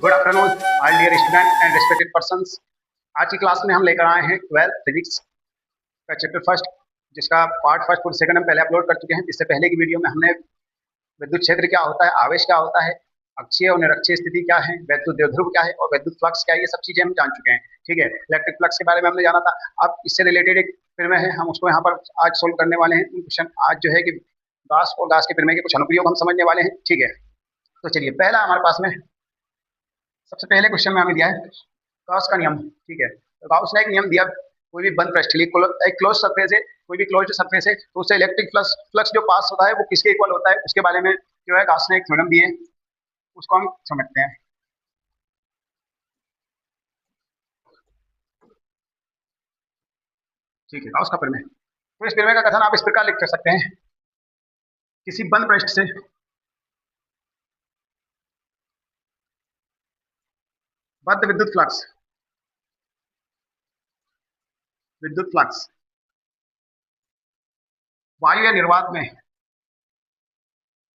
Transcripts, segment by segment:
Good afternoon all dear student and respected persons. आज की class में हम लेकर आए हैं 12th फिजिक्स का चैप्टर फर्स्ट, जिसका पार्ट फर्स्ट और सेकंड हम पहले अपलोड कर चुके हैं। इससे पहले की वीडियो में हमने विद्युत क्षेत्र क्या होता है, आवेश क्या होता है, अक्षीय और निरक्षीय स्थिति क्या है, वैद्युत द्विध्रुव क्या है और वैद्युत फ्लक्स क्या है, ये सब चीजें हम जान चुके हैं। ठीक है, इलेक्ट्रिक फ्लक्स के बारे में हमने जाना था। अब इससे रिलेटेड एक प्रमेय है, हम उसको यहाँ पर आज सोल्व करने वाले हैं। क्वेश्चन आज जो है कि गास और गास के प्रमेय के कुछ अनुप्रयोग हम समझने वाले हैं। ठीक है, तो चलिए, पहला हमारे पास में सबसे पहले क्वेश्चन में हमें दिया है गॉस का नियम। ठीक है, तो गॉस ने एक नियम दिया, कोई भी बंद पृष्ठ एक क्लोज सरफेस है, कोई भी क्लोज्ड सरफेस है, तो उससे इलेक्ट्रिक फ्लक्स फ्लक्स जो पास होता है वो किसके इक्वल होता है, उसके बारे में जो है गॉस ने एक थ्योरम दिए, उसको हम समझते हैं। ठीक है, गॉस का प्रमेय। तो इस प्रमेय का कथन आप इस प्रकार लिख कर सकते हैं, किसी बंद पृष्ठ से बद्ध विद्युत फ्लक्स वायु या निर्वात में,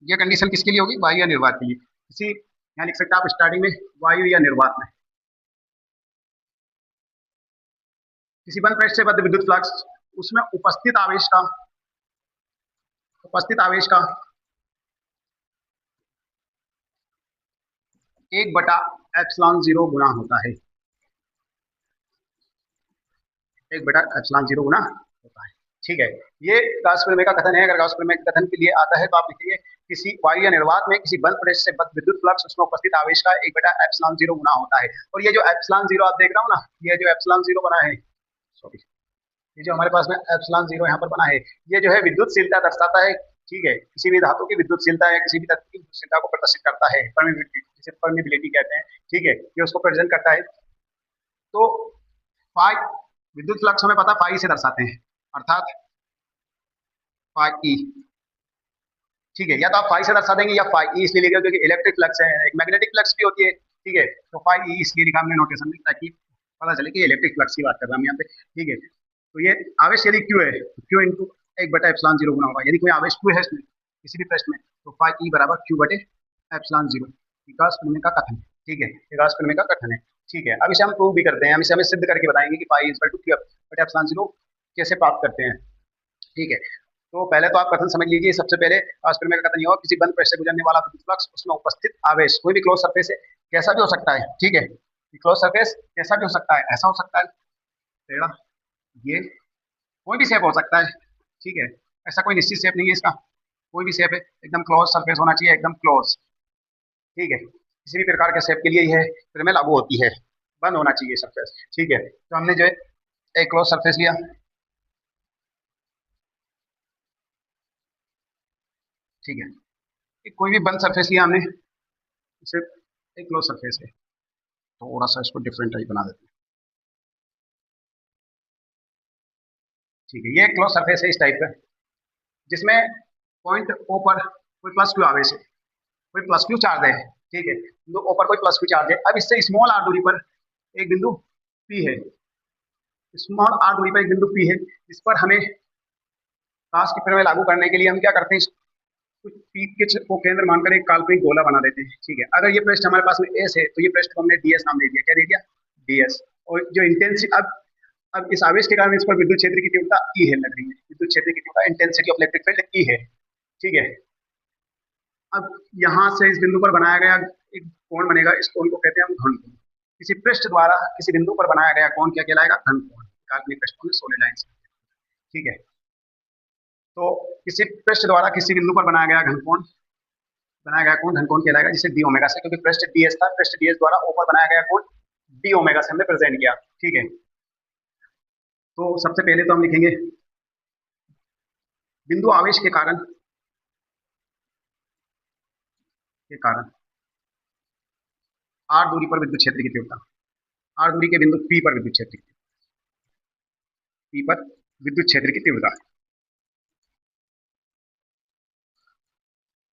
ये कंडीशन किसके लिए होगी, वायु या निर्वात के लिए। किसी यहाँ लिख सकते हैं आप स्टार्टिंग में, वायु या निर्वात में किसी बंद पृष्ठ से बद्ध विद्युत फ्लक्स, उसमें उपस्थित आवेश का 1/ε0 गुना होता है। 1/ε0 गुना होता है। ठीक है, ये गॉस प्रमेय का कथन है। अगर गॉस प्रमेय का कथन के लिए आता है तो आप लिखेंगे किसी वायु या निर्वात में किसी बंद पृष्ठ से बद्ध विद्युत फ्लक्स, उसमें उपस्थित आवेश का 1/ε0 गुना होता है। और ये जो ε0 आप देख रहा हूँ ना, ये जो ε0 बना है, सॉरी, ये जो हमारे पास में ε0 यहाँ पर बना है, ये जो है विद्युतशीलता दर्शाता है। ठीक है, किसी भी धातु की विद्युतशीलता या किसी भी तत्व की विद्युतशीलता को प्रदर्शित करता है, परमिबिलिटी, जिसे परमिबिलिटी कहते हैं। ठीक है, ये उसको प्रेजेंट करता है। तो फाई विद्युत फ्लक्स हमें पता फाई से दर्शाते हैं, अर्थात फाई ई। ठीक है, या तो आप फाई से दर्शा देंगे या फाई ई इसलिए लिखेंगे क्योंकि इलेक्ट्रिक फ्लक्स है, एक मैग्नेटिक फ्लक्स भी होती है। ठीक है, तो फाई ई इसलिए लिखा हमने नोटेशन में, ताकि पता चले कि इलेक्ट्रिक फ्लक्स की बात कर रहे हैं हम यहाँ पे। ठीक है, तो ये आवेश यदि क्यू है तो क्यू इंटू 1/ε0 गुना होगा। यदि कोई आवेश क्यू है इसमें किसी भी प्रश्न में, तो फाई ई बराबर Q/ε0। विकास प्रमेय का कथन है। ठीक है, विकास प्रमेय का कथन है। ठीक है, अब इसे हम प्रूव भी करते हैं, हम इसे हमें सिद्ध करके बताएंगे कि फाई इक्वल टू Q/ε0 कैसे प्राप्त करते हैं। ठीक है, तो पहले तो आप कथन समझ लीजिए। सबसे पहले विकास प्रमेय का कथन ये होगा, किसी बंद पृष्ठ से गुजरने वाला विद्युत फ्लक्स, उसमें उपस्थित आवेश कोई भी क्लोज सरफेस है, कैसा भी हो सकता है। ठीक है, क्लोज सरफेस कैसा भी हो सकता है, ऐसा हो सकता है टेढ़ा, ये कोई भी शेप हो सकता है। ठीक है, ऐसा कोई निश्चित शेप नहीं है इसका, कोई भी शेप है, एकदम क्लोज सरफेस होना चाहिए, एकदम क्लोज। ठीक है, किसी भी प्रकार के शेप के लिए यह प्रमेय लागू होती है, बंद होना चाहिए सरफेस। ठीक है, तो हमने जो है एक क्लोज सरफेस लिया। ठीक है, कोई भी बंद सरफेस लिया हमने, सिर्फ एक क्लोज सरफेस है, थोड़ा सा इसको डिफरेंट टाइप बना देते हैं। ठीक है, ये एक क्लोज सरफेस है इस टाइप का, जिसमें पॉइंट ओ पर कोई प्लस क्यू आवेश है, कोई प्लस क्यू चार्ज है। ठीक है, तो ओ पर कोई प्लस क्यू चार्ज है। अब इससे स्मॉल आर दूरी पर एक बिंदु पी है, स्मॉल आर दूरी पर एक बिंदु पी है, इस पर हमें गॉस के प्रमेय लागू करने के लिए हम क्या करते हैं, कुछ पी के को केंद्र मानकर एक काल्पनिक गोला बना देते हैं। ठीक है, अगर ये पृष्ठ हमारे पास में एस है, तो ये पृष्ठ को हमने डीएस नाम दे दिया। क्या दे दिया, डीएस। और जो इंटेंसिटी, अब इस आवेश के कारण इस पर विद्युत क्षेत्र की तीव्रता ई है लग रही है, विद्युत क्षेत्र की तीव्रता, intensity of electric field E है। ठीक है, अब यहाँ से इस बिंदु पर बनाया गया एक कोण बनेगा, इस कोण को कहते हैं हम घन कोण। किसी पृष्ठ द्वारा किसी बिंदु पर बनाया गया कोण क्या कहलाएगा, घन कोण। काल्पनिक पृष्ठों में सोलर लाइन। ठीक है, तो किसी पृष्ठ द्वारा किसी बिंदु पर बनाया गया कोण घन कोण कहलाएगा, जिसे डी ओमेगा से, क्योंकि पृष्ठ डीएस था, पृष्ठ डीएस द्वारा ऊपर बनाया गया कोण डी ओमेगा से हमने प्रेजेंट किया। ठीक है, तो सबसे पहले तो हम लिखेंगे बिंदु आवेश के कारण आर दूरी पर विद्युत क्षेत्र की तीव्रता, आर दूरी के बिंदु पी पर विद्युत क्षेत्र की तीव्रता,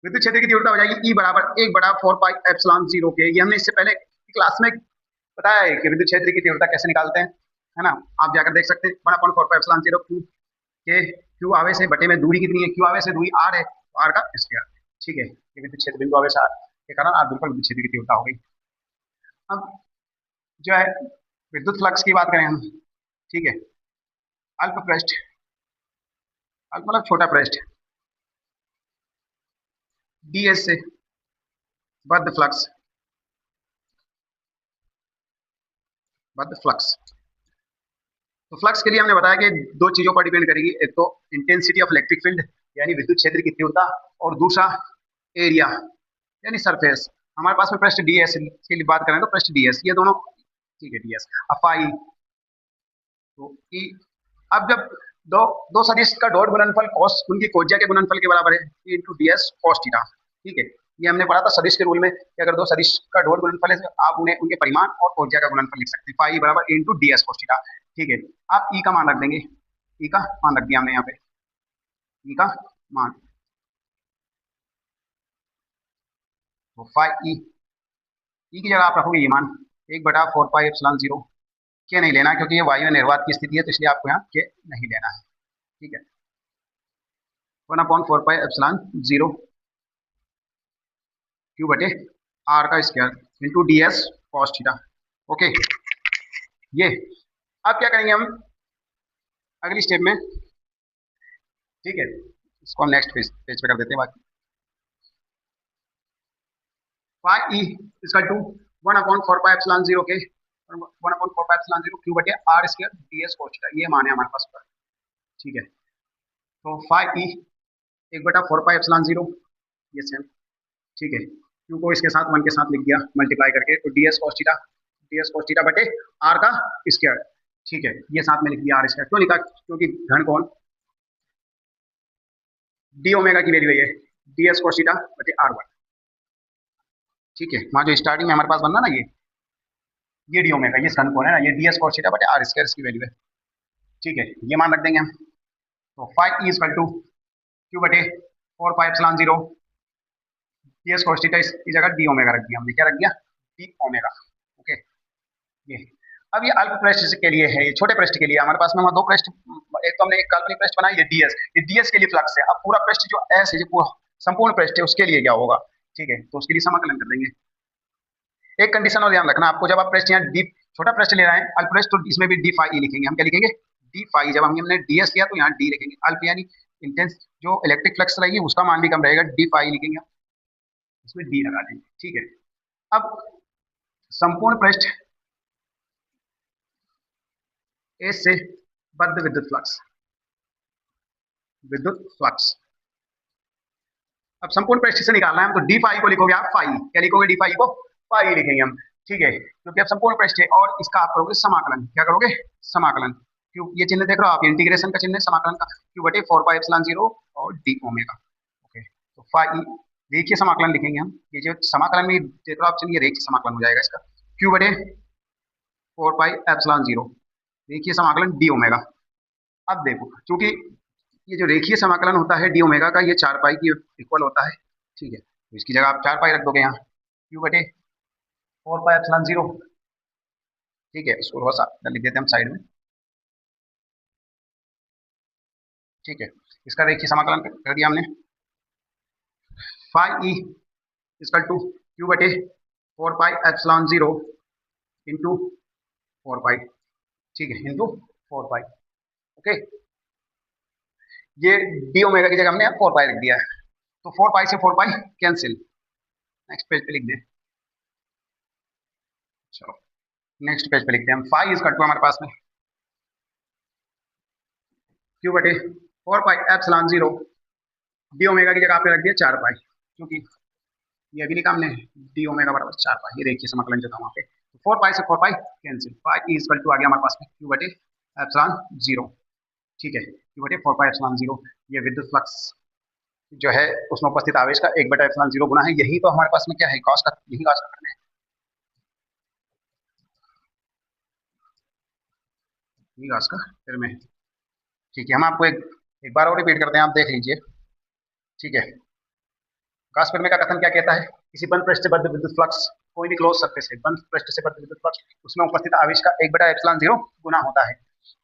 विद्युत क्षेत्र की तीव्रता हो जाएगी E बराबर 1/4πε0 के। ये हमने इससे पहले क्लास में बताया है कि विद्युत क्षेत्र की तीव्रता कैसे निकालते हैं, है ना, आप जाकर देख सकते हैं। 1/4πε0 क्यू के, क्यू आवेश है, बटे में दूरी कितनी है, क्यू आवेश है, दूरी आर है, तो आर का स्क्वायर। ठीक है, ये विद्युत क्षेत्र बिंदु आवेश आर के कारण आर दूरी पर विद्युत क्षेत्र की तीव्रता हो गई। अब जो है विद्युत फ्लक्स की बात करें हम, ठीक है, अल्प पृष्ठ, अल्प मतलब छोटा पृष्ठ, ds से बद्ध फ्लक्स, बद्ध फ्लक्स। तो फ्लक्स के लिए हमने बताया कि दो चीजों पर डिपेंड करेगी, एक तो इंटेंसिटी ऑफ इलेक्ट्रिक फील्ड यानी विद्युत क्षेत्र की तीव्रता, और दूसरा एरिया यानी सरफेस। हमारे पास में पृष्ठ ds की लिए बात करें तो पृष्ठ ds, ये दोनों, ठीक है, ds फाई, तो ई। अब जब दो दो सदिश का डॉट गुणनफल cos उनकी कोज्या के गुणनफल के बराबर है, e into D S cos theta, ठीक है। ये हमने पढ़ा था सदिश के रूल में कि अगर दो सदिश का डॉट गुणनफल है तो आप उन्हें उनके परिमाण और कोज्या का गुणनफल लिख सकते हैं, फाई बराबर e into D S cos theta, ठीक है। आप ई का मान रख देंगे, ई का मान रख दिया हमने यहाँ पे, ई का मान, तो फाई ई की जगह आप रखोगे ये मान 1/4 पाई एप्सिलॉन 0, के नहीं लेना क्योंकि ये वायु निर्वात की स्थिति है, तो इसलिए आपको यहाँ के नहीं लेना है, ठीक है। 1/4 पाई एप्सिलॉन 0 क्यू बटे आर का square into D S cos theta, okay. ये अब क्या करेंगे हम अगली स्टेप में, ठीक है, इसको हम नेक्स्ट पेज पे कर देते हैं। बाकी phi E equal to 1/4 pi epsilon 0 के 1/4 पाई एप्सिलॉन 0 क्यू बटे R square D S cos theta, ये मान है हमारे पास, ठीक है। तो फाई ई 1/4 पाई एप्सिलॉन 0, ये सेम, ठीक है, क्यू को इसके साथ 1 के साथ लिख दिया मल्टीप्लाई करके, तो D S cos theta, D S cos theta बटे आर का स्क्वायर, ठीक है। ये साथ में लिख दिया आर स्क्वायर, क्यों लिखा, क्योंकि घन कोण डी ओमेगा की वैल्यू है डी एस कॉस थीटा बटे आर वन, ठीक है। वहां जो स्टार्टिंग में हमारे पास बनना ना, ये डी ओमेगा, ये घन कोण है ना, ये डी एस कॉस थीटा बटे आर स्क्वायर की वैल्यू है, ठीक है। ये मान रख देंगे हम, तो phi E equal to Q बटे 4 pi epsilon 0 D S cos theta, इसकी जगह डी ओमेगा रख दिया हमने, क्या रख दिया, डी ओमेगा, ओके। ये अब ये अल्प पृष्ठ के लिए है, ये छोटे पृष्ठ के लिए हमारे पास में वहाँ दो पृष्ठ, एक तो हमने एक काल्पनिक पृष्ठ बनाया, ये डीएस के लिए फ्लक्स है। अब पूरा पृष्ठ जो एस है, जो पूरा संपूर्ण पृष्ठ है, उसके लिए क्या होगा, ठीक है, तो उसके लिए समाकलन कर देंगे। एक कंडीशन और ध्यान रखना आपको, जब आप पृष्ठ यहाँ डी छोटा पृष्ठ ले रहे हैं अल्प पृष्ठ, तो इसमें भी डी फाई लिखेंगे हम, क्या लिखेंगे, डी फाई। जब हमने डीएस लिया तो यहाँ डी लिखेंगे, अल्प यानी इंटेंस जो इलेक्ट्रिक फ्लक्स रहेगी उसका मान भी कम रहेगा, डी फाई लिखेंगे, इसमें डी लगा देंगे, ठीक है। अब संपूर्ण पृष्ठ ए से बद्ध विद्युत फ्लक्स, विद्युत फ्लक्स, अब संपूर्ण पृष्ठ से निकालना है हम, तो डी फाई को लिखोगे आप फाई, क्या लिखोगे, डी फाई को फाई लिखेंगे हम, ठीक है, क्योंकि अब संपूर्ण पृष्ठ है और इसका आप करोगे समाकलन, क्या करोगे, समाकलन, क्यों, ये चिन्ह देख रहे हो आप, इंटीग्रेशन का चिन्ह है, समाकलन का, क्यू बटे 4 पाई एप्सिलॉन 0 और डी ओमेगा, ओके। तो फाई रेखीय समाकलन लिखेंगे हम, ये जो समाकलन में देख रहे हो आप, चलिए रेखीय समाकलन हो जाएगा इसका, क्यू बटे 4 पाई एप्सिलॉन 0 रेखीय समाकलन डी ओमेगा। अब देखो, क्योंकि ये जो रेखीय समाकलन होता है डी ओमेगा का, ये 4 पाई की इक्वल होता है, ठीक है, तो इसकी जगह आप 4 पाई रख दोगे यहाँ, क्यू बटे 4 पाई एप्सिलॉन 0, ठीक है। इसको थोड़ा सा लिख देते हैं हम साइड में, ठीक है। इसका रेखीय समाकलन कर दिया हमने, phi E equal to Q बटे 4 पाई एप्सिलॉन 0 इंटू 4 पाई, ठीक है, इंटू 4 पाई, ओके। ये डी ओमेगा की जगह हमने 4 पाई लिख दिया है, तो 4 पाई से 4 पाई कैंसिल, नेक्स्ट पेज पे लिख दें, चलो नेक्स्ट पेज पे लिखते हैं हम, फाई इज कट हमारे पास में क्यू बटे 4 पाई एप्सिलॉन 0 डी ओमेगा की जगह आपने रख दिया 4 पाई, क्योंकि ये अभी लिखा हमने डी ओमेगा बराबर 4 पाई, ये देखिए समाकलन जो था वहाँ पे, तो 4 पाई से 4 pi cancel, phi is equal to आ गया हमारे पास में क्यू बटे एप्सिलॉन 0, ठीक है, क्यू बटे 4 पाई एप्सिलॉन 0। ये विद्युत फ्लक्स जो है उसमें उपस्थित आवेश का 1/एप्सिलॉन 0 गुना है, यही तो हमारे पास में क्या है, गॉस का, यही गॉस का करना है, यही गॉस का फिर में, ठीक है। हम आपको एक बार और रिपीट करते हैं, आप देख लीजिए, ठीक है। गॉस फिल्म का कथन क्या कहता है, किसी बंद पृष्ठ से बद्ध विद्युत फ्लक्स, कोई भी क्लोज सरफेस है, बंद पृष्ठ से बद्ध विद्युत फ्लक्स, उसमें उपस्थित आवेश का 1/एप्सिलॉन 0 गुना होता है,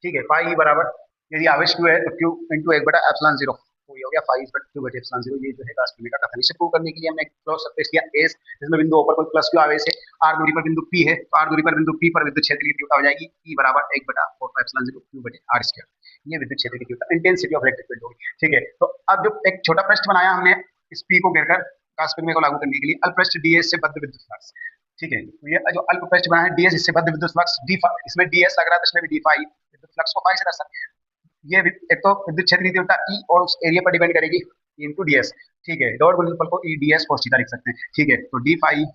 ठीक है। पाई बराबर, यदि आवेश क्यू है तो क्यू इंटू 1/एप्सिलॉन 0, तो ये हो गया फाइव क्यू बटे एप्सिलॉन जीरो। ये जो है गाउस प्रमेय का कथन। इसे प्रूव करने के लिए हमने क्लोज सरफेस लिया एस, जिसमें बिंदु O पर कोई प्लस क्यू आवेश है, आर दूरी पर बिंदु P है, तो आर दूरी पर बिंदु P पर विद्युत क्षेत्र की तीव्रता हो जाएगी E बराबर 1/4 क्यू बटे आर स्क्वायर। ये विद्युत क्षेत्र की तीव्रता, इंटेंसिटी ऑफ इलेक्ट्रिक फील्ड होगी। ठीक है, तो अब जो एक छोटा पृष्ठ बनाया हमने इस P को घेरकर गाउस प्रमेय को लागू करने के लिए, अल्पपृष्ठ ds से बद्ध विद्युत फ्लक्स। ठीक है, तो ये जो अल्पपृष्ठ बना है ds, इससे बद्ध विद्युत फ्लक्स d, इसमें ds लग रहा है तो इसमें भी d फाई, विद्युत फ्लक्स को फाई से दर्शाते हैं। ये एक तो विद्युत क्षेत्र की तीव्रता E और उस एरिया पर डिपेंड करेगी, इनटू ds। ठीक है, डॉट गुणनफल को E ds cos थीटा लिख सकते हैं। ठीक है, तो d फाई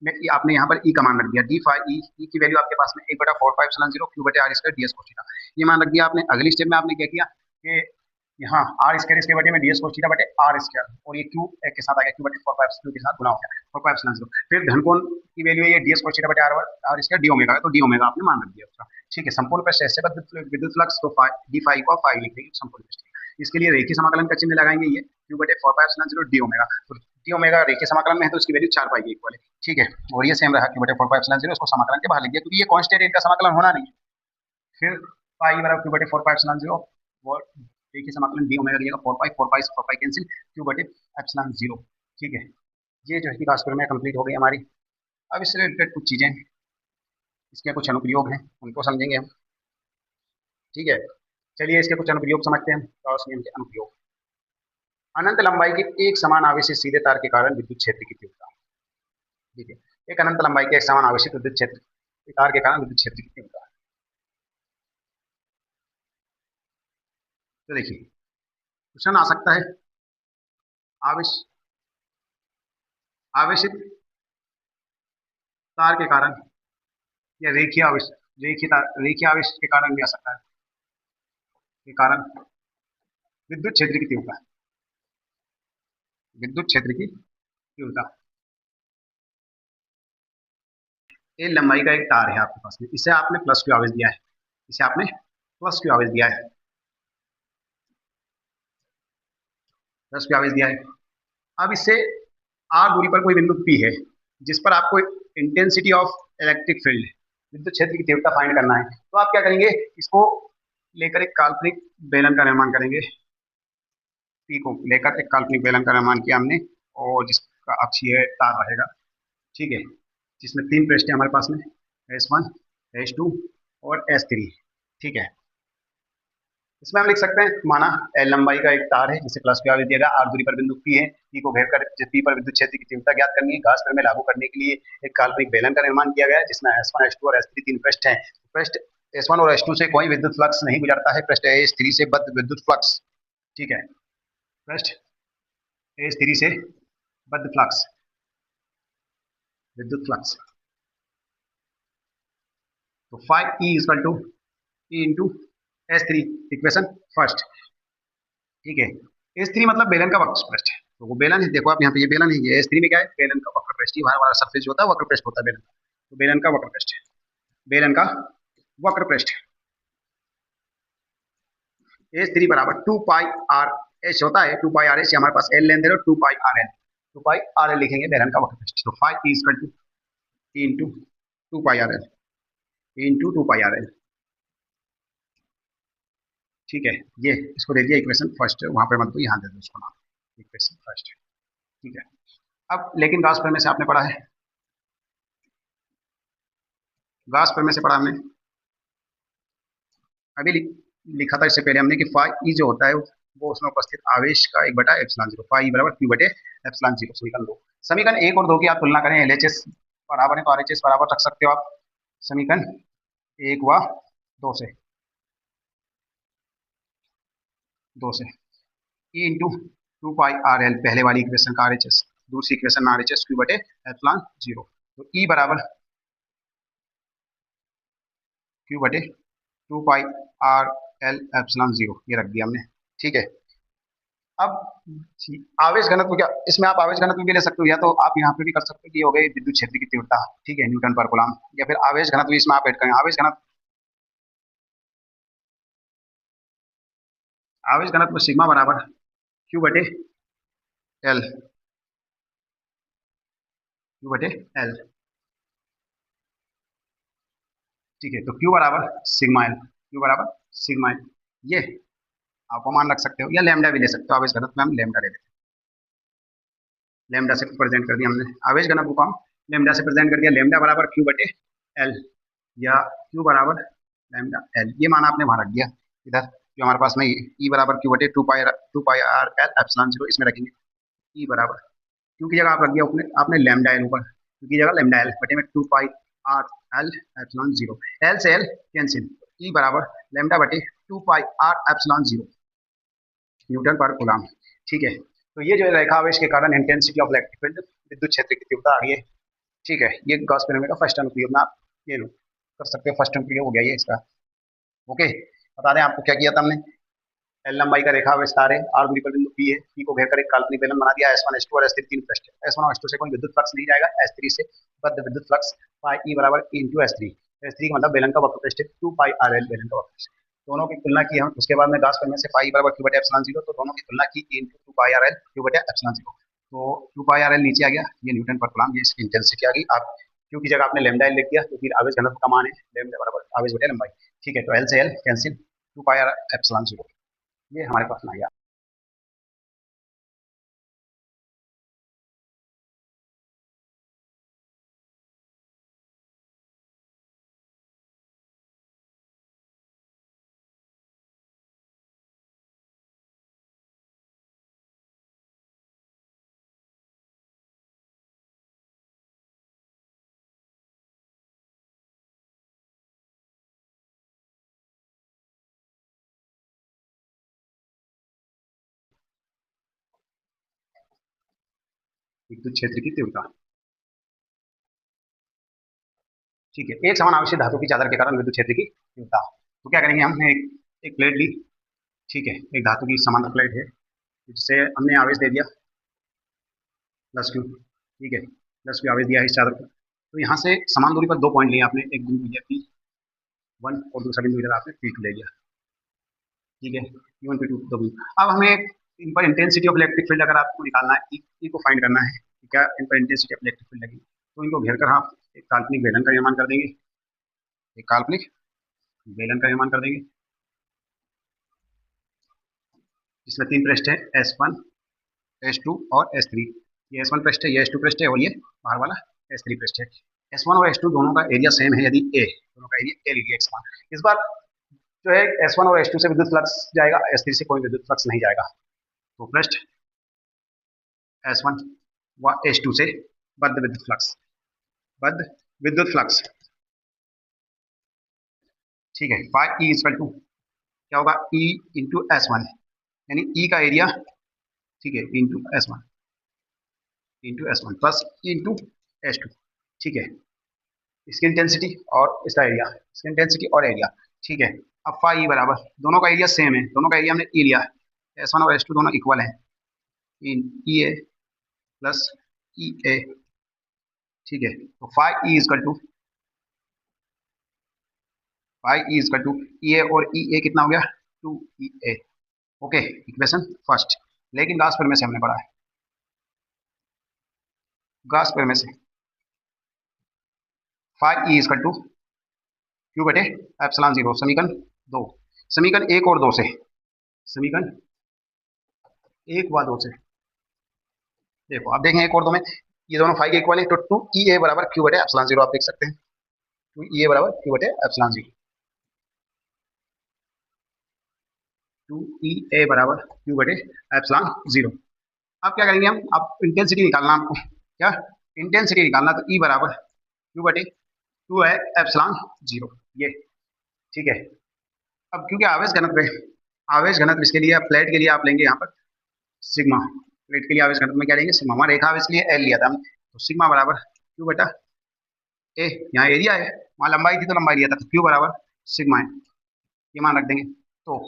में आपने यहाँ पर E का मान रख दिया, d फाई E की वैल्यू आपके पास में 1/4 क्यू बटे R square ds cos theta, ये मान रख दिया आपने। अगली स्टेप में आपने क्या किया कि यहाँ आर स्क्वायर इसके बटे में ds cos थीटा बटे आर स्क्वायर, और ये क्यू एक के साथ आ गया, क्यू बटे 4 के साथ गुणा हो गया 4 फिर धनकोण की वैल्यू है ये ds cos थीटा बटे आर स्क्वायर डी ओमेगा, तो डी ओमेगा आपने मान रख दिया उसका। ठीक है, संपूर्ण पृष्ठ ऐसे विद्युत फ्लक्स तो डी फाई को फाई लिख देंगे संपूर्ण पृष्ठ। इसके लिए रेखीय समाकलन का चिन्ह लगाएंगे, ये क्यू बटे 4 डी ओमेगा, तो डी ओमेगा रेखीय समाकलन में है तो इसकी वैल्यू 4 पाई के इक्वल है। ठीक है, और ये सेम रहा क्यू बटे 4 इसको समाकलन के बाहर लिख दिया क्योंकि ये कांस्टेंट, इनका समाकलन होना नहीं है। फिर पाई बराबर क्यू बटे 4 वो रेखीय समाकलन डी ओमेगा दिएगा 4 पाई कैंसिल, क्यू बटे एप्सिलॉन 0। ठीक है, ये जो है कि गाउस प्रमेय कंप्लीट हो गई हमारी। अब इससे रिलेटेड कुछ चीजें, इसके कुछ अनुप्रयोग हैं, उनको समझेंगे हम। ठीक है, चलिए इसके कुछ अनुप्रयोग समझते हैं हम। गाउस नियम के अनुप्रयोग। अनंत लंबाई के एक समान आवेशित सीधे तार के कारण विद्युत क्षेत्र की तीव्रता। ठीक है, एक अनंत लंबाई के एक समान आवेशित विद्युत क्षेत्र के तार के कारण विद्युत क्षेत्र की तीव्रता। तो देखिए क्वेश्चन आ सकता है, आवेश आवेशित तार के कारण या रेखीय आवेश, रेखीय आवेश के कारण भी आ सकता है, के कारण विद्युत क्षेत्र की तीव्रता, विद्युत क्षेत्र की तीव्रता। ए लंबाई का एक तार है आपके पास में, इसे आपने प्लस क्यू आवेश दिया है, इसे आपने प्लस क्यू आवेश दिया है, प्लस क्यू आवेश दिया है। अब इससे आर दूरी पर कोई बिंदु पी है जिस पर आपको इंटेंसिटी ऑफ इलेक्ट्रिक फील्ड, विद्युत क्षेत्र की तीव्रता फाइंड करना है। तो आप क्या करेंगे, इसको लेकर एक काल्पनिक बेलन का निर्माण करेंगे, पी को लेकर एक काल्पनिक बेलन का निर्माण किया हमने, और जिसका अक्षीय तार रहेगा। ठीक है, जिसमें 3 पृष्ठ है हमारे पास में, S1, S2 और S3। ठीक है, इसमें हम लिख सकते हैं, माना L लंबाई का एक तार है जिसे प्लस क्यू आवेश दिया गया, आर दूरी पर बिंदु P है, P को घेरकर P पर विद्युत क्षेत्र की तीव्रता ज्ञात करनी है। गाउस प्रमेय लागू करने के लिए एक काल्पनिक बेलन का निर्माण किया गया है जिसमें S1, S2 और S3 3 पृष्ठ हैं। पृष्ठ S1 और S2 से कोई विद्युत फ्लक्स नहीं गुजरता है, पृष्ठ S3 से बद्ध विद्युत फ्लक्स। ठीक है, पृष्ठ S3 से बद्ध फ्लक्स, विद्युत फ्लक्स। तो 5E equal to E into S3, equation first. ठीक है, S3 मतलब बेलन का वक्र पृष्ठ, तो वो बेलन है, देखो आप यहाँ पे ये बेलन है, ये S3 में क्या है, बेलन का वक्र पृष्ठ, ये हमारा सरफेस जो होता है वक्र पृष्ठ होता है बेलन का, तो बेलन का वक्र पृष्ठ, बेलन का वक्र पृष्ठ। S3 बराबर 2 पाई आर एच होता है, 2 पाई आर एच, हमारे पास L लेन दे रहे हो, 2 pi R L, 2 pi R L लिखेंगे बेलन का वक्र पृष्ठ। तो 5 E equal to E into 2 pi R L into 2 pi R L. ठीक है, ये इसको दे दिया इक्वेशन फर्स्ट, वहां पे मत दो, यहाँ दे दो उसको नाम, इक्वेशन फर्स्ट। ठीक है, अब लेकिन गाउस प्रमेय से आपने पढ़ा है, गाउस प्रमेय से पढ़ा हमने, अभी लिखा था इससे पहले हमने कि फाई ई जो होता है वो उसमें उपस्थित आवेश का 1/एप्सिलॉन 0, फाई बराबर क्यू बटे एप्सिलॉन 0। समीकरण 2, समीकरण 1 और 2 की आप तुलना करें, एलएचएस बराबर है तो आरएचएस बराबर रख सकते हो आप, समीकरण 1 व 2 से, 2 से E into 2 pi R L पहले वाली इक्वेशन का आरएचएस, दूसरी इक्वेशन में आरएचएस क्यू बटे एप्सिलॉन 0। तो ई बराबर क्यू बटे 2 पाई आर एल एप्सिलॉन 0, ये रख दिया हमने। ठीक है, अब आवेश घनत्व क्या, इसमें आप आवेश घनत्व भी ले सकते हो, या तो आप यहाँ पे भी कर सकते हो कि हो गई विद्युत क्षेत्र की तीव्रता। ठीक है, न्यूटन पर कूलम, या फिर आवेश घनत्व इसमें आप ऐड करें, आवेश घनत्व सिग्मा बराबर क्यू बटे एल, क्यू बटे एल। ठीक है, तो क्यू बराबर सिग्मा एल, क्यू बराबर सिग्मा एल, ये आप मान रख सकते हो या लेमडा भी ले सकते हो, आवेश घनत्व में हम लेमडा ले लेते हैं। लेमडा से प्रेजेंट कर दिया हमने आवेश घनत्व को, हम लेमडा से प्रेजेंट कर दिया, लेमडा बराबर क्यू बटे एल या क्यू बराबर लेमडा एल, ये मान आपने वहां रख दिया इधर जो हमारे पास में ई बराबर क्यू बटे two pi R L epsilon zero, इसमें रखेंगे ई बराबर क्यू की जगह आप रख दिया आपने लेमडा एल ऊपर, क्यू की जगह लेमडा एल बटे में two pi R L epsilon zero, L से एल कैंसिल, ई बराबर लेमडा बटे two pi R epsilon zero newton पर कूलम। ठीक है, तो ये जो है रेखा आवेश के कारण इंटेंसिटी ऑफ इलेक्ट्रिक फील्ड, विद्युत क्षेत्र की तीव्रता आ गई है। ठीक है, ये गॉस पेनोमे का फर्स्ट टर्म प्रयोग में आप ये लो कर सकते हो, फर्स्ट टर्म प्रयोग हो गया ये इसका। ओके, बता दें आपको क्या किया था हमने, एल लंबाई का रेखा विस्तार है, आर दूरी पर बिंदु पी है, पी को घेरकर एक काल्पनिक बेलन बना दिया, एस वन एस टू और एस थ्री तीन पृष्ठ, एस वन और एस टू से कोई विद्युत फ्लक्स नहीं जाएगा, एस थ्री से बद्ध विद्युत फ्लक्स पाई ई बराबर into S three, S three का मतलब बेलन का वक्र पृष्ठ, टू पाई आर एल बेलन का वक्र पृष्ठ, दोनों की तुलना की हम, उसके बाद में गास में से पाई बराबर क्यू बटे एप्सिलॉन जीरो, तो दोनों की तुलना की into two pi R L Q बटे एप्सिलॉन जीरो, तो टू पाई आर एल नीचे आ गया, ये न्यूटन पर कूलम, ये इसकी इंटेंसिटी आ गई। आप क्यू की जगह आपने लेमडा एल लिख दिया, तो फिर आवेश घनत्व का मान है लेमडा बराबर आवेश बटे लंबाई। ठीक है, तो एल से L cancel, two pi R epsilon zero, ये हमारे पास में आ गया। विद्युत क्षेत्र की तीव्रता। ठीक है, एक समान आवेशित धातु की चादर के कारण विद्युत क्षेत्र की तीव्रता, तो क्या करेंगे, हमने एक प्लेट ली, ठीक है, एक धातु की समांतर प्लेट है, जिससे हमने आवेश दे दिया प्लस क्यू, ठीक है, प्लस क्यू आवेश दिया है इस चादर को, तो यहाँ से समान दूरी पर दो पॉइंट लिए आपने, एक बिंदु लिया पी वन और दूसरा बिंदु इधर आपने पी टू ले लिया, ठीक है, पी वन पी टू दो बिंदु। अब हमें इन पर इंटेंसिटी ऑफ इलेक्ट्रिक फील्ड अगर आपको निकालना है, ई को फाइंड करना है, क्या इन पर इंटेंसिटी ऑफ इलेक्ट्रिक फील्ड लगी, तो इनको घेर कर आप एक काल्पनिक बेलन का निर्माण कर देंगे, एक काल्पनिक बेलन का निर्माण कर देंगे, जिसमें तीन पृष्ठ है, एस वन एस टू और एस थ्री, ये एस वन पृष्ठ है, ये एस टू पृष्ठ है, और ये बाहर वाला एस थ्री पृष्ठ है। एस वन और एस टू दोनों का एरिया सेम है, यदि ए दोनों का एरिया ए लीजिए, इस बार जो है एस वन और एस टू से विद्युत फ्लक्स जाएगा, एस थ्री से कोई विद्युत फ्लक्स नहीं जाएगा, तो पृष्ठ एस वन व एस टू से बद्ध विद्युत फ्लक्स, बद्ध विद्युत फ्लक्स, ठीक है, फाई ई इक्वल टू क्या होगा, ई इंटू एस वन, यानी ई का एरिया, ठीक है, into S one, into S one plus into S two, ठीक है, इसकी इंटेंसिटी और इसका एरिया, इसकी इंटेंसिटी और एरिया, ठीक है। अब फाई बराबर, दोनों का एरिया सेम है, दोनों का एरिया हमने ई लिया, एस वन और एस टू दोनों इक्वल है, इन ई ए प्लस ई ए, ठीक है, तो phi E is equal to, phi E is equal to E A और ई ए कितना हो गया, two E A, okay, equation first. लेकिन गाउस प्रमेय से हमने पढ़ा है, गाउस प्रमेय से phi E is equal to Q बटे एप्सिलॉन जीरो, समीकरण दो, समीकरण एक और दो से, समीकरण एक व दो से देखो, आप देखें एक और दो में ये दोनों फाई के इक्वल है, तो टू ई ए बराबर क्यू बटे एप्सिलॉन जीरो, आप देख सकते हैं, टू ई ए बराबर क्यू बटे एप्सिलॉन जीरो, टू ई ए बराबर क्यू बटे एप्सिलॉन जीरो। अब क्या करेंगे हम, अब इंटेंसिटी निकालना आपको, क्या इंटेंसिटी निकालना, तो ई बराबर क्यू बटे टू है एप्सिलॉन जीरो, ये ठीक है। अब क्योंकि आवेश घनत्व है, आवेश घनत्व इसके लिए प्लेट के लिए आप लेंगे यहाँ पर सिग्मा, प्लेट के लिए आवेश घनत्व में क्या लेंगे सिग्मा, रेखा आवेश के लिए एल लिया था हमने, तो सिग्मा बराबर क्यू बटा ए, यहाँ एरिया है, वहाँ लंबाई थी तो लंबाई लिया था, तो क्यू बराबर सिग्मा है, ये मान रख देंगे, तो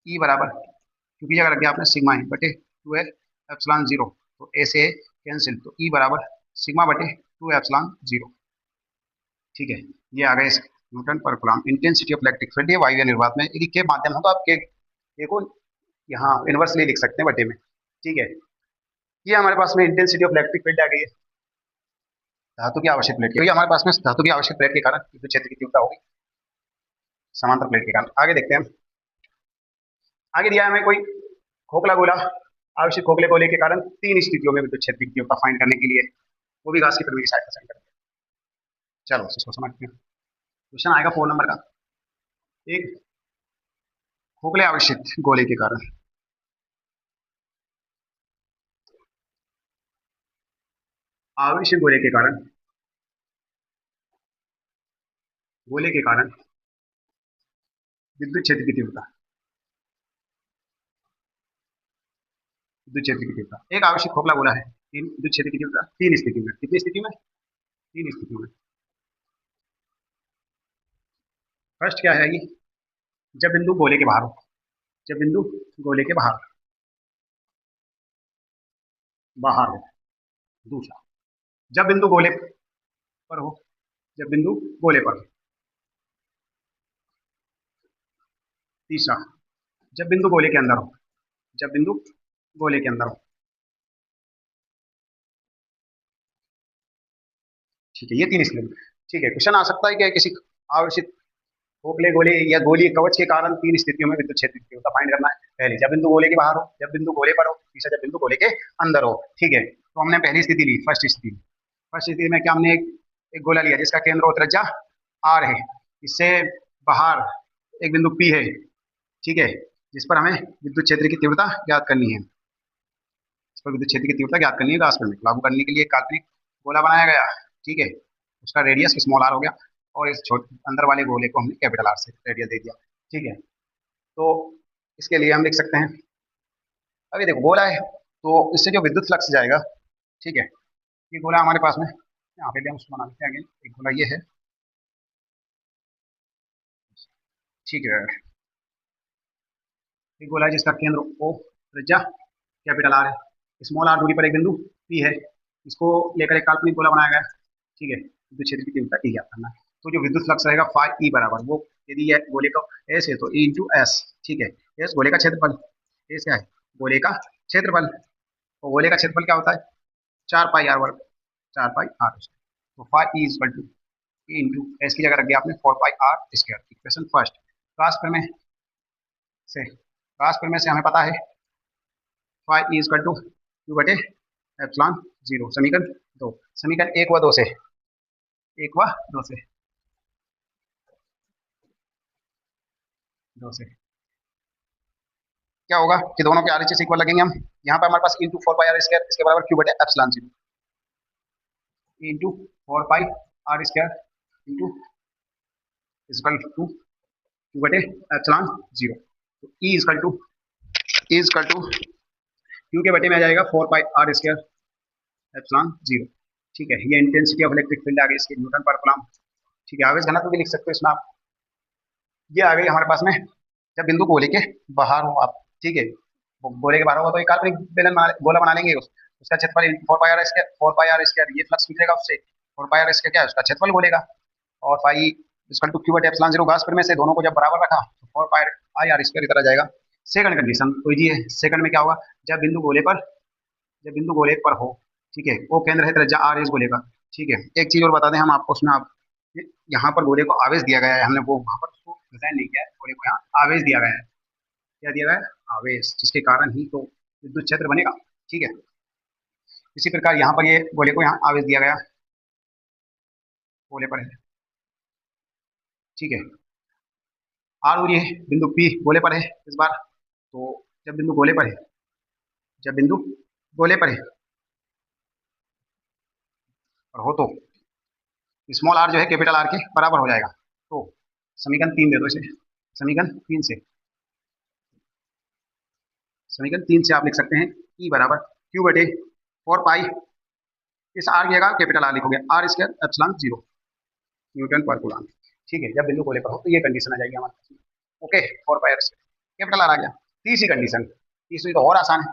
ई बराबर क्योंकि जगह रख दिया आपने सिग्मा है बटे टू है एप्सिलॉन जीरो, तो ए से कैंसिल, तो ई बराबर सिग्मा बटे टू एप्सिलॉन जीरो, ठीक है, ये आ गए न्यूटन पर coulomb. Intensity of electric field, ये वायवीय निर्वात में यदि के माध्यम हो तो आप के को यहाँ इनवर्सली लिख सकते हैं बटे में, ठीक है। ये हमारे पास में इंटेंसिटी ऑफ इलेक्ट्रिक फील्ड आ गई है धातु की आवश्यक प्लेट की, हमारे पास में धातु की आवश्यक प्लेट के कारण विद्युत क्षेत्र की तीव्रता होगी समांतर प्लेट के कारण। आगे देखते हैं, आगे दिया है हमें कोई खोखला गोला, आवश्यक खोखले गोले के कारण तीन स्थितियों में विद्युत क्षेत्र की तीव्रता फाइंड करने के लिए, वो भी गाउस की प्रमेय की सहायता से करते हैं। चलो इसको समझते हैं। क्वेश्चन आएगा 4 नंबर का। एक खोखले आवेशित गोले के कारण, आवेशित गोले के कारण विद्युत क्षेत्र की तीव्रता, विद्युत क्षेत्र की तीव्रता, एक आवश्यक खोखला गोला है, तीन विद्युत क्षेत्र की तीव्रता तीन स्थिति में, कितनी स्थिति में, तीन स्थितियों में। फर्स्ट क्या है ये, जब बिंदु गोले के बाहर हो, जब बिंदु गोले के बाहर बाहर हो। दूसरा, जब बिंदु गोले पर हो, जब बिंदु गोले पर हो। तीसरा, जब बिंदु गोले के अंदर हो, जब बिंदु गोले के अंदर हो। ठीक है, ये तीन स्थिति। ठीक है, क्वेश्चन आ सकता है कि किसी आवेशित खोखले गोले या गोलीय कवच के कारण तीन स्थितियों में विद्युत क्षेत्र की तीव्रता फाइंड करना है। पहले, जब बिंदु गोले के बाहर हो, जब बिंदु गोले पर हो। तीसरा, जब बिंदु गोले के अंदर हो। ठीक है, तो हमने पहली स्थिति ली, फर्स्ट स्थिति। फर्स्ट स्थिति में क्या, हमने एक गोला लिया जिसका केंद्र और त्रिज्या आर है, इससे बाहर एक बिंदु पी है, ठीक है, जिस पर हमें विद्युत क्षेत्र की तीव्रता ज्ञात करनी है, इस पर विद्युत क्षेत्र की तीव्रता ज्ञात करनी है। गाउस प्रमेय लागू करने के लिए एक काल्पनिक गोला बनाया गया, ठीक है, उसका रेडियस स्मॉल आर हो गया, और इस छोटे अंदर वाले गोले को हमने कैपिटल आर से रेडियस दे दिया। ठीक है, तो इसके लिए हम लिख सकते हैं, अभी देखो गोला है तो इससे जो विद्युत फ्लक्स जाएगा, ठीक है, ये गोला हमारे पास में, यहाँ पे भी हम उसको बना लेते हैं। एक गोला ये है, ठीक है, एक गोला है जिसका केंद्र ओ, त्रिज्या कैपिटल आर है, स्मॉल आर दूरी पर एक बिंदु पी है, इसको लेकर एक काल्पनिक गोला बनाया गया है। ठीक है, विद्युत क्षेत्र की तीव्रता ई ज्ञात करना है। तो जो विद्युत फ्लक्स रहेगा फाई ई बराबर, वो यदि ये गोले का एस है तो ई इंटू एस। ठीक है, एस गोले का क्षेत्रफल, एस क्या है, गोले का क्षेत्रफल, तो गोले का क्षेत्रफल क्या होता है, 4 पाई आर वर्ग, 4 पाई आर। तो phi E is equal to E into S की जगह रख दिया आपने 4 pi R square. Equation first, Gauss प्रमेय से, गाउस प्रमेय से हमें पता है phi E equal to Q बटे एप्सिलॉन जीरो। समीकरण दो, समीकरण एक व दो से, एक व दो से क्या होगा कि दोनों के आरएचएस इक्वल लगेंगे हम। यहाँ पे हमारे पास इंटू 4 पाई आर स्क्वायर, इसके बराबर क्यू बटे epsilon zero, into 4 pi R square into equal to Q बटे एप्सिलॉन जीरो। तो ई इक्वल टू क्यू के बटे में आ जाएगा 4 pi R square epsilon zero. ठीक है, ये इंटेंसिटी ऑफ इलेक्ट्रिक फील्ड आ गई इसकी, न्यूटन पर कूलम्ब। ठीक है, आवेश घनत्व भी लिख सकते हो इसमें आप। ये आ गई हमारे पास में, जब बिंदु गोले के बाहर हो आप। ठीक है, गोले के बाहर होगा तो एक काल्पनिक बेलन गोला बना लेंगे, उसका क्षेत्रफल 4 पाई आर स्क्वायर, ये फ्लक्स निकलेगा उससे, 4 पाई आर स्क्वायर क्या है, उसका क्षेत्रफल गोले का, और फाई इक्वल टू क्यू बटे एप्सिलॉन जीरो। गाउस प्रमेय से दोनों को जब बराबर रखा तो 4 पाई आर स्क्वायर की तरह जाएगा। सेकंड कंडीशन तो ये है, सेकंड में क्या होगा, जब बिंदु गोले पर, जब बिंदु गोले पर हो, ठीक है, वो केंद्र है त्रिज्या आर इस गोले का। ठीक है, एक चीज और बता दें हम आपको, उसमें आप यहाँ पर गोले को आवेश दिया गया है, हमने वो वहां पर उसको डिजाइन नहीं किया है, गोले को यहाँ आवेश दिया गया है। क्या दिया गया है, आवेश, जिसके कारण ही तो विद्युत क्षेत्र बनेगा। ठीक है, इसी प्रकार यहाँ पर ये गोले को यहाँ आवेश दिया गया, गोले पर है, ठीक है, आर दूरी है, बिंदु पी गोले पर है इस बार। तो जब बिंदु गोले पर है, जब बिंदु गोले पर है और हो तो स्मॉल आर जो है कैपिटल आर के बराबर हो जाएगा। तो समीकरण 3 दे दो इसे, समीकरण 3 से, समीकरण 3 से आप लिख सकते हैं ई बराबर क्यू बटे 4 पाई, इस आर की जगह कैपिटल आर लिखोगे, R square epsilon zero newton पर कूलम्ब। ठीक है, जब बिंदु गोले पर हो तो ये कंडीशन आ जाएगी हमारे पास। Okay, 4 pi R square capital R आ गया। तीसरी कंडीशन, तीसरी तो और आसान है।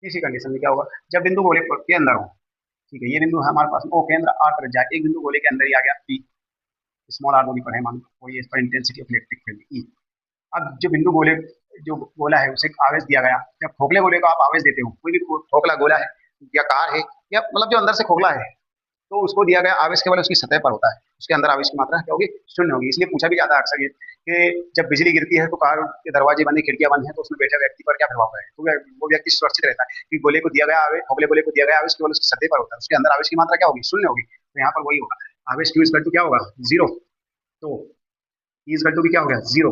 तीसरी कंडीशन में क्या होगा, जब बिंदु गोले के अंदर हो, ठीक है, ये बिंदु है हमारे पास ओ केंद्र आर पर जाए, एक बिंदु गोले के अंदर ही आ गया पी, स्मॉल आर दूरी पर है मान लो, और ये इस पर intensity of electric field E. अब जो बिंदु गोले, जो गोला है उसे आवेश दिया गया, जब खोखले गोले को आप आवेश देते हो, कोई भी खोखला गोला है या कार है, या मतलब जो अंदर से खोखला है, तो उसको दिया गया आवेश केवल उसकी सतह पर होता है, उसके अंदर आवेश की मात्रा क्या होगी, शून्य होगी। इसलिए पूछा भी जाता है अक्सर ये कि जब बिजली गिरती है तो कार के दरवाजे बंद है, खिड़कियां बंद है, तो उसमें बैठे व्यक्ति पर क्या प्रभाव पड़ेगा, तो वो व्यक्ति सुरक्षित रहता है कि गोले को दिया गया आवेश, खोखले गोले को दिया गया आवेश केवल उसकी सतह पर होता है, उसके अंदर आवेश की मात्रा क्या होगी, शून्य होगी। तो यहाँ पर वही होगा, आवेश क्यू इक्वल टू क्या होगा, जीरो। तो ई इक्वल टू भी क्या हो गया, जीरो,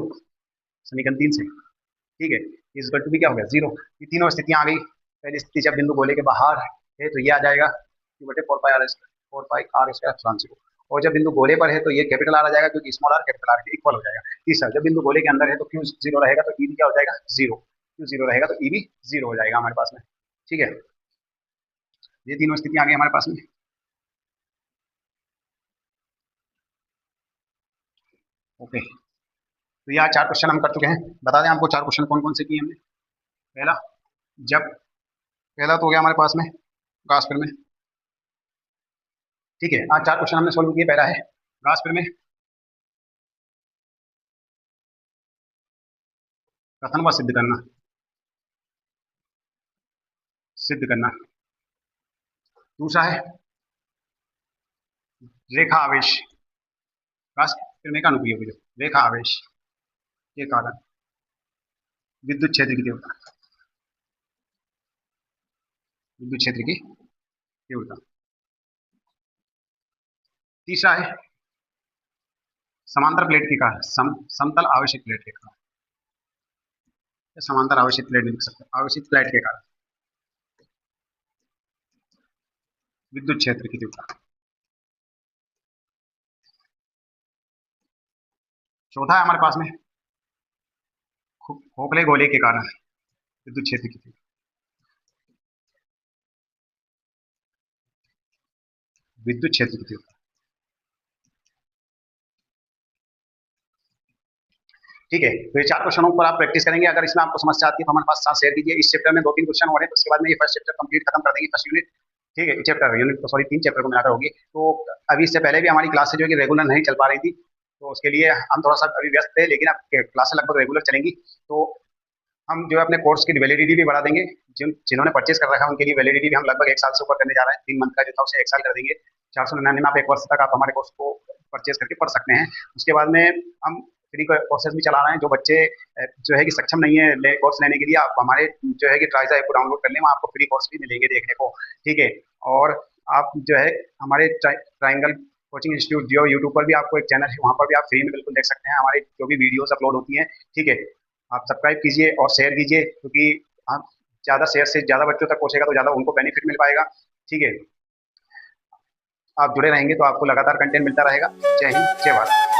समीकरण 3 से। ठीक है, ई इक्वल टू भी क्या हो गया, जीरो। ये तीनों स्थितियां आ गई। पहली स्थिति जब बिंदु गोले के बाहर है तो ये आ जाएगा q बटे 4 पाई r स्क्वायर और जब बिंदु गोले पर है तो ये कैपिटल आर आ जाएगा, क्योंकि स्मॉल आर कैपिटल आर के इक्वल हो जाएगा। तीसरा, जब बिंदु गोले के अंदर है तो क्यू जीरो रहेगा तो ई भी क्या हो जाएगा, जीरो। क्यू जीरो रहेगा तो ई भी जीरो हो जाएगा हमारे पास में। ठीक है, ये तीनों स्थितियां आ गई हमारे पास में। ओके, तो यहाँ 4 क्वेश्चन हम कर चुके हैं। बता दें आपको 4 क्वेश्चन कौन कौन से किए हमने। पहला, जब पहला तो हो गया हमारे पास में गाउस फिल्म में। ठीक है, आज 4 क्वेश्चन हमने सोल्व किए। पहला है गाउस फिल्म में कथन व सिद्ध करना, सिद्ध करना। दूसरा है रेखा आवेश, गाउस फिल्म का अनुप्रयोग जो रेखा आवेश के कारण विद्युत क्षेत्र की तीव्रता, विद्युत क्षेत्र की तीव्रता। तीसरा है समांतर प्लेट के कारण, समतल आवेशित प्लेट के कारण, समांतर आवेशित प्लेट लिख सकते हैं, आवेशित प्लेट के कारण विद्युत क्षेत्र की तीव्रता। चौथा है हमारे पास में खोखले गोले के कारण विद्युत क्षेत्र की तीव्रता, विद्युत क्षेत्र की तीव्रता। ठीक है, तो ये 4 क्वेश्चनों पर आप प्रैक्टिस करेंगे। अगर इसमें आपको समस्या आती है तो हमारे पास साथ शेयर कीजिए। इस चैप्टर में 2-3 क्वेश्चन और है, तो उसके बाद में ये फर्स्ट चैप्टर कंप्लीट खत्म कर देंगे, फर्स्ट यूनिट। ठीक है, चैप्टर यूनिट तो सॉरी 3 चैप्टर को मिलाकर होगी। तो अभी इससे पहले भी हमारी क्लासेज जो है कि रेगुलर नहीं चल पा रही थी, तो उसके लिए हम थोड़ा सा अभी व्यस्त थे, लेकिन अब क्लासेस लगभग रेगुलर चलेंगी। तो हम जो है अपने कोर्स की वैलिडिटी भी बढ़ा देंगे। जिन्होंने परचेज कर रखा है उनके लिए वैलिडिटी भी हम लगभग 1 साल से ऊपर करने जा रहे हैं। 3 मंथ का जो था उसे 1 साल कर देंगे। 499 में आप 1 वर्ष तक आप हमारे कोर्स को परचेज करके पढ़ सकते हैं। उसके बाद में हम फ्री कोर्सेज भी चला रहे हैं। जो बच्चे जो है कि सक्षम नहीं है कोर्स लेने के लिए, आप हमारे जो है कि ट्राइजा ऐप को डाउनलोड कर लें, वहाँ आपको फ्री कोर्स भी मिलेंगे देखने को। ठीक है, और आप जो है हमारे ट्राइंगल कोचिंग इंस्टीट्यूट जो यूट्यूब पर भी आपको एक चैनल है, वहाँ पर भी आप फ्री में बिल्कुल देख सकते हैं हमारे जो भी वीडियोस अपलोड होती हैं। ठीक है, आप सब्सक्राइब कीजिए और शेयर कीजिए, क्योंकि आप ज़्यादा शेयर से ज़्यादा बच्चों तक पहुँचेगा तो ज़्यादा उनको बेनिफिट मिल पाएगा। ठीक है, आप जुड़े रहेंगे तो आपको लगातार कंटेंट मिलता रहेगा। जय हिंद, जय भारत।